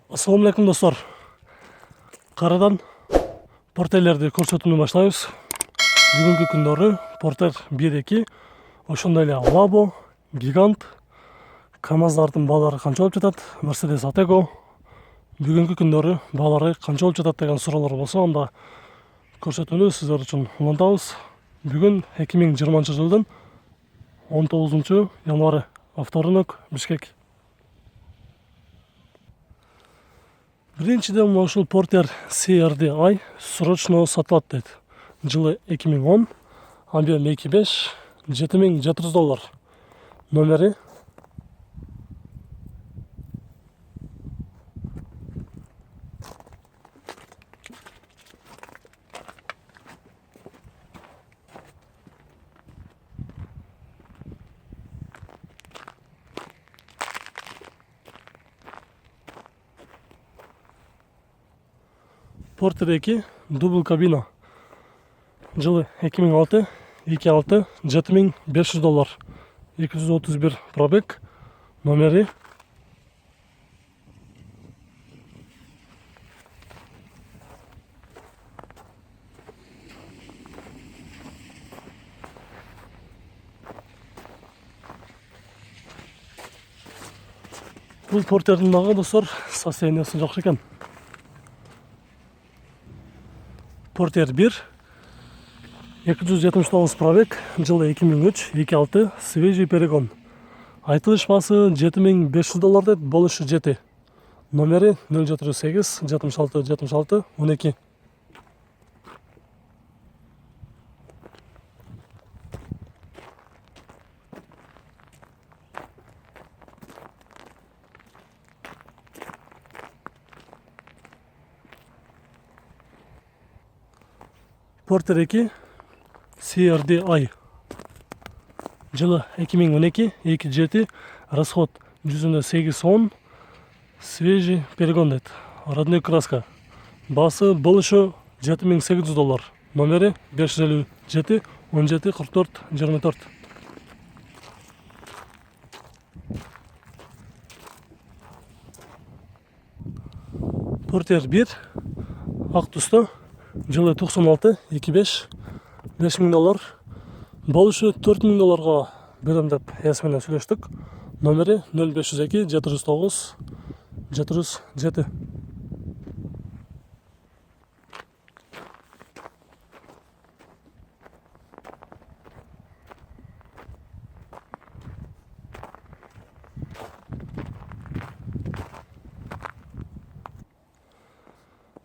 Ассалаумалейкум достор. Карадан портерлерди көрсөтүүнү баштайбыз. Бүгүнкү күндөрү портер 1-2, ошондой эле Лабо, Гигант, КамАЗдардын баалары канча болуп жатат, Мерседес Атего. Бүгүнкү күндөрү баалары канча болуп жатат деген суроолор болсо, анда көрсөтүүнү сиздер үчүн улантабыз. Бүгүн 2020 жылдын 19 январы, авторунок, Бишкек. Биринчиден ушул Портер CRDI срочно сатылат дейт. Жылы 2010, объем 2.5, $7700. Номери Портер 2, дубл кабина. Жылы 2006, 2.6, $7500. 231 пробег. Номери бул портердин дагы достор состояниясы жакшы экен. Портер 1, 279 пробег, жылы 2003, 2.6, свежий перегон. Айтылыш баасы $7500 дейт, болушу жети. Номери 078 76 76 12. Портер 2, CRDI. Жылы 2012, 2.7, расход 810, свежий перегон дейт. Родной краска. Баасы болушу $7800. Номери 557 17 44 24. Портер 1, ак түстө. Жылы 96, 2.5, $5000. Болушу $4000 берем деп эс менен сүйлөштүк. Номери 0502 709 707.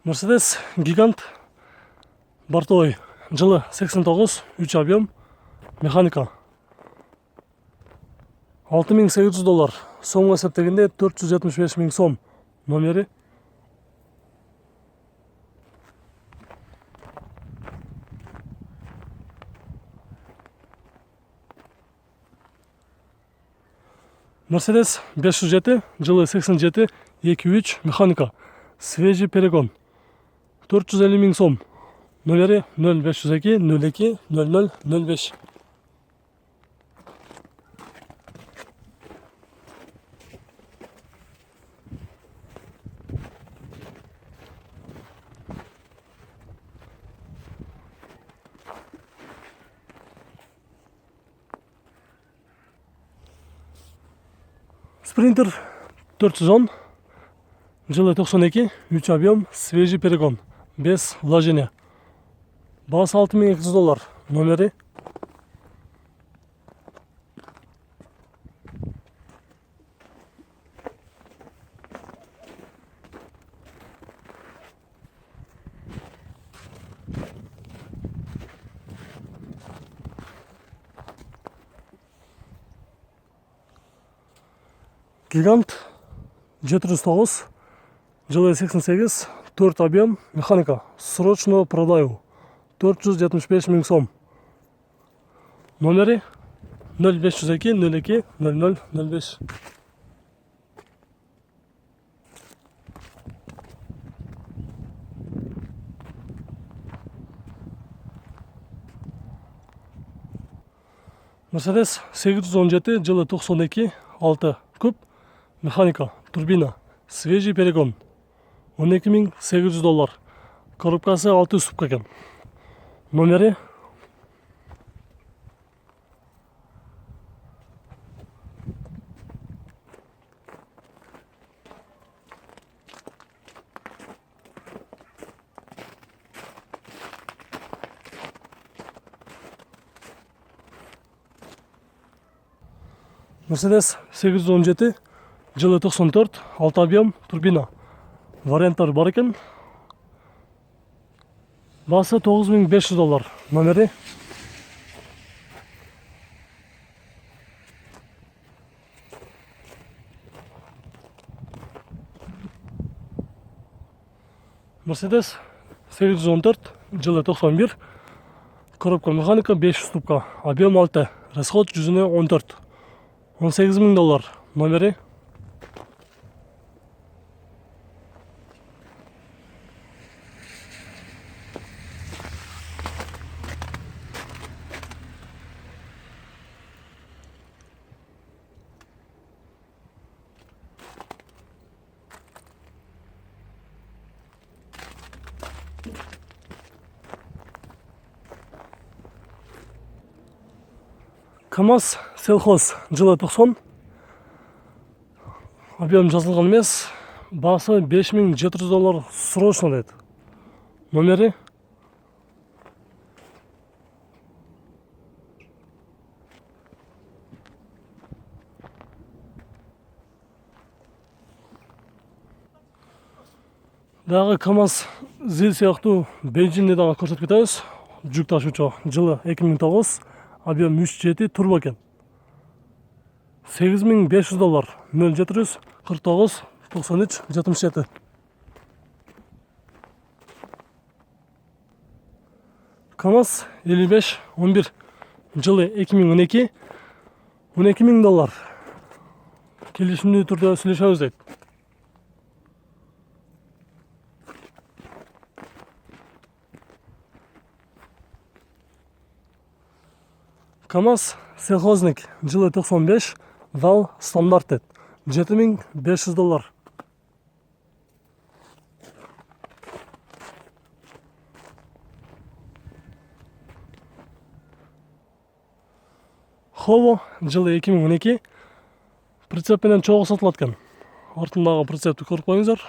Мерседес Гигант бортовой. Жылы 89, 3 объем, механика. $6800. Сомго эсептегенде 475 000 сом. Номери Мерседес 507, жылы 87, 2.3, механика. Свежий перегон. 450 000 сом. Номери 0502 02 00 05. Спринтер 410, жылы 92, 3 объем, свежий перегон, без вложения. Баасы $6200. Номери Гигант 409, жылы 88, 4 объем, механика. Срочно продаю. 475 000 сом. Номери 0502 02 00 05. Мерседес 817, жылы 92, 6 куб, механика, турбина, свежий перегон. $12.800. Коробкасы 6 ступка екен. Номері Mercedes 817 жылы 94 6 объем турбина варианттар бар екен. Басы $9.500. Номері Mercedes 814 жылы 91 коробка механика 5 ступка объем 6 расход жүзіне 14 $18.000. Номері КамАЗ селхоз жылы 90 объем жазылған емес, басы $5.700 срочно деді. Номері дағы КамАЗ зил сияқты бензинді дағы көрсетіп кетеміз. Жүк ташушы жылы 2009 объем 3.7 турбо екен. $8.500. 0749 93 77. КамАЗ 5511 жылы 2012 $12.000. Келісімді түрде сөйлесеміз дейді. КамАЗ селхозник жылы 95 вал стандарт деді. $7.500. Хово жылы 2012 прицеппенен чоғы сатылады екен. Артындағы прицепті көріп қойыңыздар.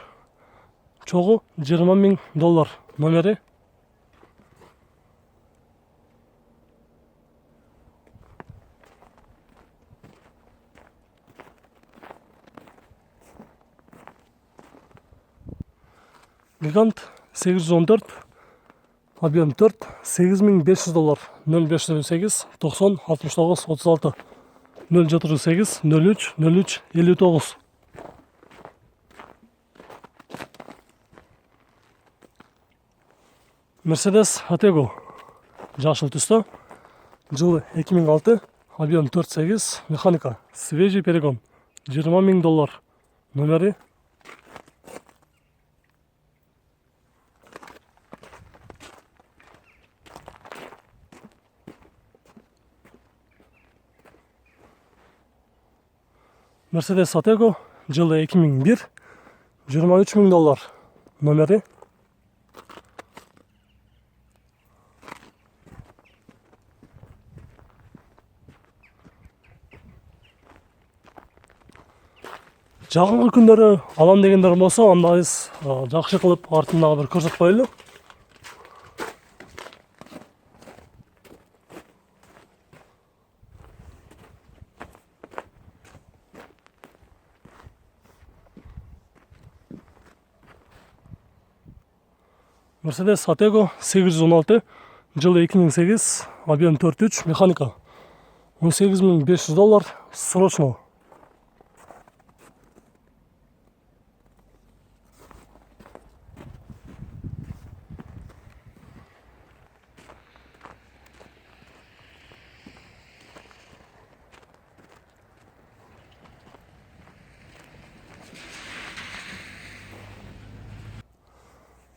Чоғы $20.000. Номері Гигант 814 объем 4 $8.500. 0508 90 69 36 0708 03 03 59. Mercedes Atego жасыл түсті жылы 2006 объем 4.8 механика свежий перегон $20.000. Номері Mercedes Atego жылы 2001 $23.000. Номері Жағынғы күндері алам дегендер болса, андайыз жақшы қылып артындағы бір көрсетіп қойылы. Mercedes Atego 816 жылы 2008 объем 4.3 механика $18.500 срочно.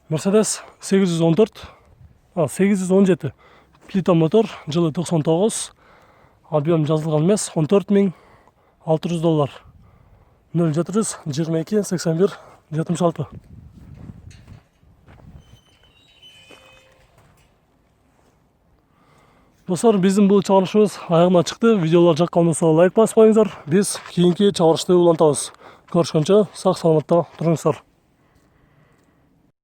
Mercedes 817 плита мотор жылы 99 объем жазылған емес $14.600. 0722 81 76. Достор, биздин бул чыгарышыбыз аягына чыкты. Видеолор жаккан болсо лайк баспаңыздар. Биз кийинки чыгарышты улантабыз. Көрүшкөнчө сак саламатта туруңуздар.